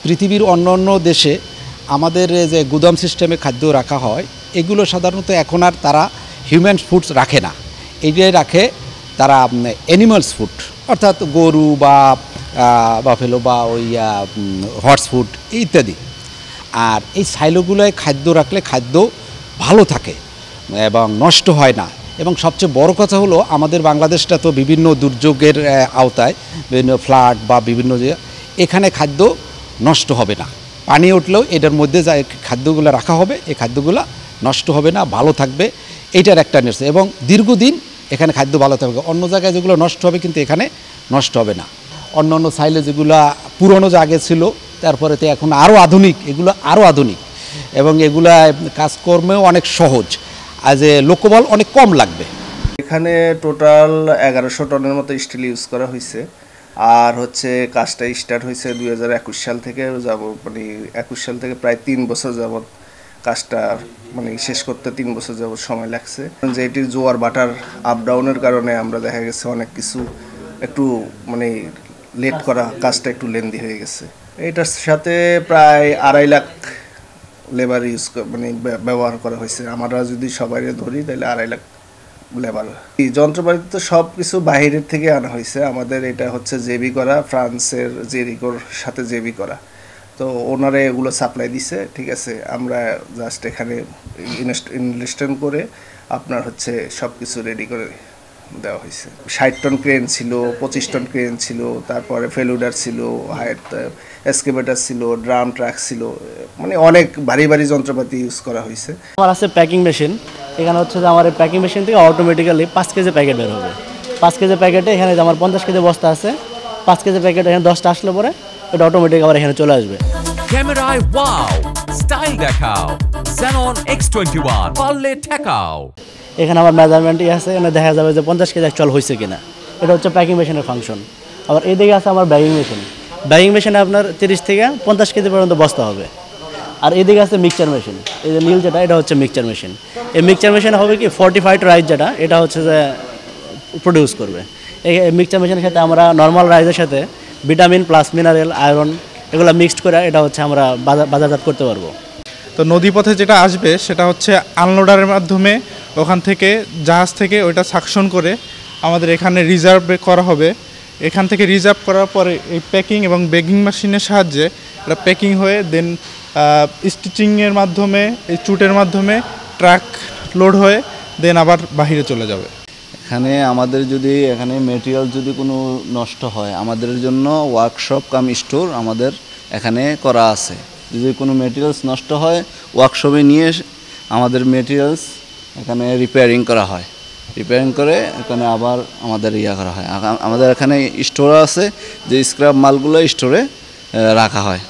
পৃথিবীর অন্য দেশে আমাদের যে গুদাম সিস্টেমে খাদ্য রাখা হয় এগুলো সাধারণত এখন আর তারা হিউম্যান ফুডস রাখে না, এইটাই রাখে তারা অ্যানিমালস ফুড, অর্থাৎ গরু বা বাফেলো বা ওই হর্স ফুড ইত্যাদি। আর এই সাইলোগুলোয় খাদ্য রাখলে খাদ্য ভালো থাকে এবং নষ্ট হয় না। এবং সবচেয়ে বড় কথা হলো আমাদের বাংলাদেশটা তো বিভিন্ন দুর্যোগের আওতায়, বিভিন্ন ফ্লাড বা বিভিন্ন এখানে খাদ্য নষ্ট হবে না, পানি উঠলেও এটার মধ্যে যা খাদ্যগুলো রাখা হবে এই খাদ্যগুলো নষ্ট হবে না, ভালো থাকবে, এইটার একটা নিশ্চয়। এবং দীর্ঘদিন এখানে খাদ্য ভালো থাকবে। অন্য জায়গায় যেগুলো নষ্ট হবে কিন্তু এখানে নষ্ট হবে না। অন্য সাইলে যেগুলো পুরনো জায়গা ছিল তারপরেতে এখন আরও আধুনিক, এগুলো আরও আধুনিক এবং এগুলা কাজকর্মেও অনেক সহজ, আজ লোকবল অনেক কম লাগবে। এখানে টোটাল 1100 টনের মতো স্টিল ইউজ করা হয়েছে। আর কাজটা স্টার্ট হয়েছে 2021 সাল থেকে মানে 21 সাল থেকে প্রায় 3 বছর যাবৎ কাজটা শেষ করতে 3 বছর যাবৎ সময় লাগছে। যে এটির জোয়ার বাটার আপ ডাউনের কারণে আমরা দেখা গেছে অনেক কিছু একটু লেট করা, কাজটা একটু লেন্দি হয়ে গেছে। এটার সাথে প্রায় 2.5 লাখ লেবার ইউজ ব্যবহার করা হয়েছে। আমরা যদি সবাই ধরি তাহলে 2.5 লাখ লেবার। এই যন্ত্রপাতি তো সব কিছু বাহিরের থেকে আনা হয়েছে। আমাদের এটা জেবি করা, ফ্রান্সের জেরিকোর সাথে জেবি করা, তো ওনারা এগুলো সাপ্লাই দিছে, ঠিক আছে। আমরা জাস্ট এখানে ইনস্টল করে আপনার সব কিছু রেডি করে দেওয়া হয়েছে। 60 টন ক্রেন ছিল, 25 টন ক্রেন ছিল, তারপরে ফেলুডার ছিল, এক্সকেভেটর ছিল, ড্রাম ট্রাক ছিল, অনেক ভারী ভারী যন্ত্রপাতি ইউজ করা হয়েছে। আমার আছে প্যাকিং মেশিন। এখানে যে আমার এই প্যাকিং মেশিন থেকে অটোমেটিক্যালি 5 কেজি প্যাকেট বের হবে। 5 কেজি প্যাকেটে এখানে যে আমার 50 কেজি বস্তা আছে, 5 কেজি প্যাকেট এখানে 10টা আসলে পরে এটা অটোমেটিক আবার এখানে চলে আসবে। ক্যামেরায় ওয়াও, স্টাইল দেখাও, Xenon X21 পারলে ঠেকাও। এখানে আমার মেজারমেন্টই আছে, এখানে দেখা যাবে যে 50 কেজি অ্যাকচুয়াল হয়েছে কিনা। এটা প্যাকিং মেশিনের ফাংশন। আবার এইদিকে আছে আমার ব্যাগিং মেশিন। ব্যাগিং মেশিনে আপনার 30 থেকে 50 কেজি পর্যন্ত বস্তা হবে। আর এদিকে আছে মিক্সচার মেশিন। এই যে নীল যেটা, এটা মিক্সচার মেশিন। এই মিক্সচার মেশিনে হবে কি ফর্টিফাইড রাইস যেটা, এটা যে প্রডিউস করবে। এই মিক্সচার মেশিনের সাথে আমরা নর্মাল রাইসের সাথে ভিটামিন প্লাস মিনারেল, আয়রন এগুলো মিক্সড করে এটা আমরা বাজারজাত করতে পারবো। তো নদীপথে যেটা আসবে সেটা আনলোডারের মাধ্যমে ওখান থেকে জাহাজ থেকে ওইটা সাকশন করে আমাদের এখানে রিজার্ভ করা হবে। এখান থেকে রিজার্ভ করার পরে এই প্যাকিং এবং ব্যাগিং মেশিনের সাহায্যে এটা প্যাকিং হয়ে দেন স্টিচিংয়ের মাধ্যমে, এই চুটের মাধ্যমে ট্রাক লোড হয়ে দেন আবার বাহিরে চলে যাবে। এখানে আমাদের যদি এখানে মেটেরিয়াল যদি কোনো নষ্ট হয়, আমাদের জন্য ওয়ার্কশপ কাম স্টোর আমাদের এখানে করা আছে। যদি কোনো মেটেরিয়ালস নষ্ট হয় ওয়ার্কশপে নিয়ে আমাদের মেটেরিয়ালস এখানে রিপেয়ারিং করা হয়, রিপেয়ারিং করে এখানে আবার আমাদের করা হয়। আমাদের এখানে স্টোর আছে, যে স্ক্র্যাপ মালগুলো স্টোরে রাখা হয়।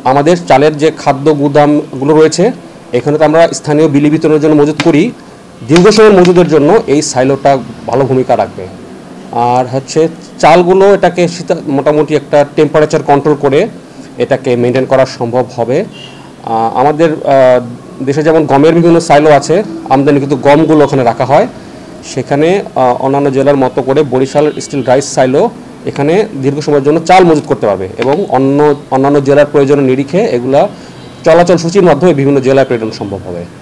আমাদের চালের যে খাদ্য গুদামগুলো রয়েছে এখানে তো আমরা স্থানীয় বিলি বিতরণের জন্য মজুত করি। দীর্ঘ সময় মজুদের জন্য এই সাইলোটা ভালো ভূমিকা রাখবে। আর চালগুলো এটাকে মোটামুটি একটা টেম্পারেচার কন্ট্রোল করে এটাকে মেনটেন করা সম্ভব হবে। আমাদের দেশে যেমন গমের বিভিন্ন সাইলো আছে, আমদানি কিন্তু গমগুলো ওখানে রাখা হয়। সেখানে অন্যান্য জেলার মতো করে বরিশাল স্টিল রাইস সাইলো এখানে দীর্ঘ সময়ের জন্য চাল মজুত করতে পারবে এবং অন্যান্য জেলার প্রয়োজনের নিরিখে এগুলা চলাচল সূচির মাধ্যমে বিভিন্ন জেলায় প্রেরণ সম্ভব হবে।